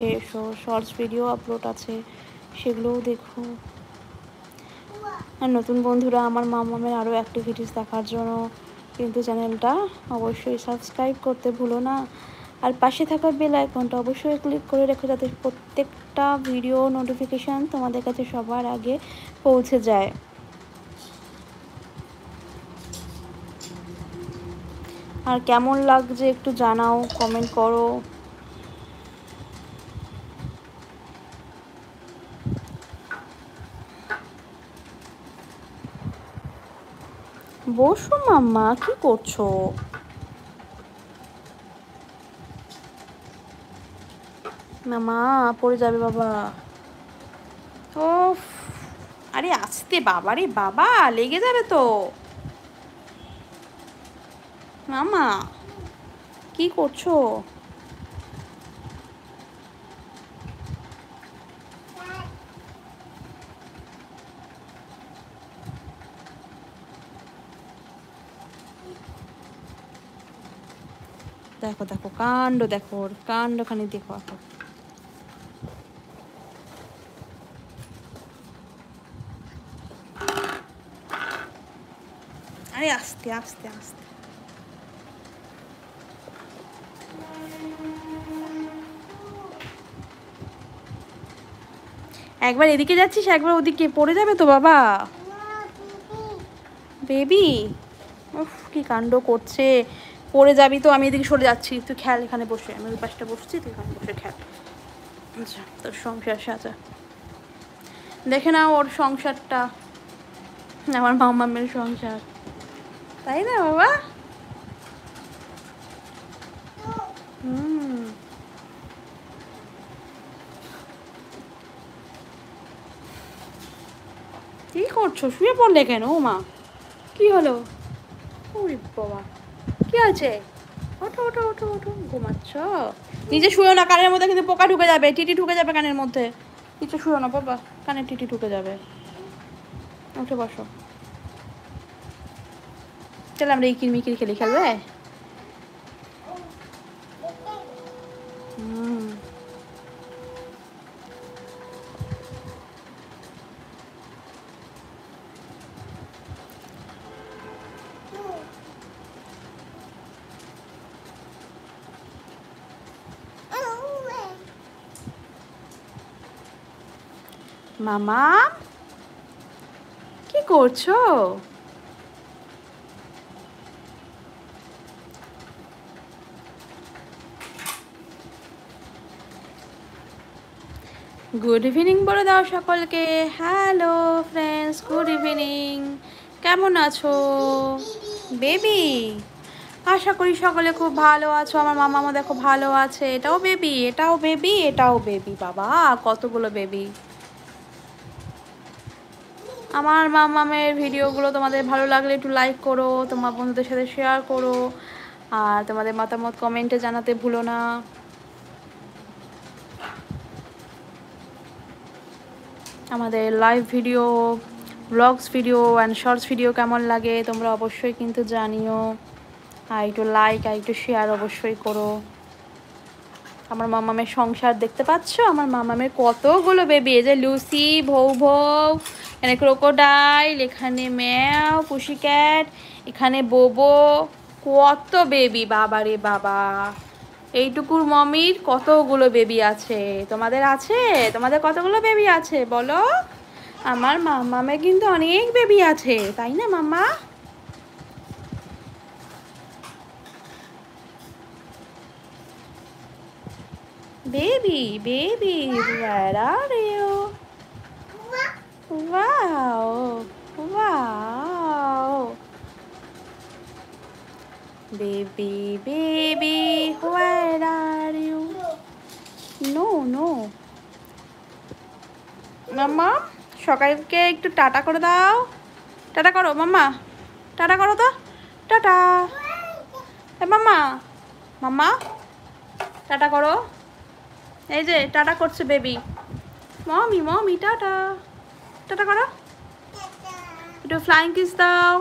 Shorts video upload আছে, সেগুলোও দেখো। আর নতুন বন্ধুরা আমার মামামের আরও অ্যাক্টিভিটিস দেখার জন্য কিন্তু চ্যানেলটা অবশ্যই সাবস্ক্রাইব করতে ভুলো না। আর পাশে থাকা বেল আইকনটা অবশ্যই ক্লিক করে রেখো, যাতে প্রত্যেকটা ভিডিও নোটিফিকেশান তোমাদের কাছে সবার আগে পৌঁছে যায়। আর কেমন লাগছে একটু জানাও, কমেন্ট করো। বসো মাম্মা, কি করছো? মামা পড়ে যাবে বাবা। ও আরে আস্তে বাবা, রে বাবা লেগে যাবে তো। মামা কি করছো? দেখো দেখো কাণ্ড, দেখো ওর কাণ্ডখানি দেখো এখন। আরে আস্তে আস্তে আস্তে। একবার এদিকে যাচ্ছিস, একবার ওদিকে, পড়ে যাবে তো বাবা। বেবি উফ কি কাণ্ড করছে, পড়ে যাবি তো। আমি এদিকে সরে যাচ্ছি, তুই খেল এখানে বসে। আমি ওই পাশটা বসছি, তুই এখানে বসে খেল। আচ্ছা তোর সংসার সাজা, দেখে না ওর সংসারটা, আমার মামামের সংসার, তাই না বাবা? হুম। কি করছো, শুয়ে পড়লে কেন মা? কি হলো? ওরে বাবা, কি আছে? ওঠো ওঠো ওঠো ওঠো, ঘুমাচ্ছ? নিজে শুয়েও না, কানের মধ্যে কিন্তু পোকা ঢুকে যাবে, টিটি ঢুকে যাবে কানের মধ্যে। কিছু শুয়েও না বাবা, কানে টিটি ঢুকে যাবে। উঠে বসো, চল আমরা ইকির মিকির খেলি, খেলবে? হুম। মামা কি করছো? গুড ইভিনিং বলে দাও সকলকে। Hello friends, good evening. কেমন আছো বেবি? আশা করি সকলে খুব ভালো আছো। আমার মামা দেখো ভালো আছে। এটাও বেবি, এটাও বেবি, এটাও বেবি। বাবা কতগুলো বেবি। আমার মামামের ভিডিওগুলো তোমাদের ভালো লাগলে একটু লাইক করো, তোমার বন্ধুদের সাথে শেয়ার করো, আর তোমাদের মতামত কমেন্টে জানাতে ভুলো না। আমাদের live video, vlogs video and shorts video কেমন লাগে তোমরা অবশ্যই কিন্তু জানিও। আর একটু লাইক আর একটু শেয়ার অবশ্যই করো। আমার মামামের সংসার দেখতে পাচ্ছ? আমার মামামের কতগুলো বেবি। এই যে লুসি, ভৌ ভৌ, এখানে ক্রোকোডাইল, এখানে ম্যাও, পুসি ক্যাট, এখানে বোবো, কত বেবি বাবা রে বাবা। এইটুকুর মমির কতগুলো বেবি আছে। তোমাদের আছে? তোমাদের কতগুলো বেবি আছে বলো? আমার মামামের কিন্তু অনেক বেবি আছে, তাই না মামা? Baby, baby, where are you? Wow, wow. Baby, baby, where are you? No, no. মাম্মা সকালকে একটু টাটা করে দাও। টাটা করো মাম্মা, টাটা করো তো, টাটা। মাম্মা, মাম্মা টাটা করো। এই যে টাটা করছে baby. Mommy mommy tata, tata করো, একটু ফ্লাইং কিস দাও।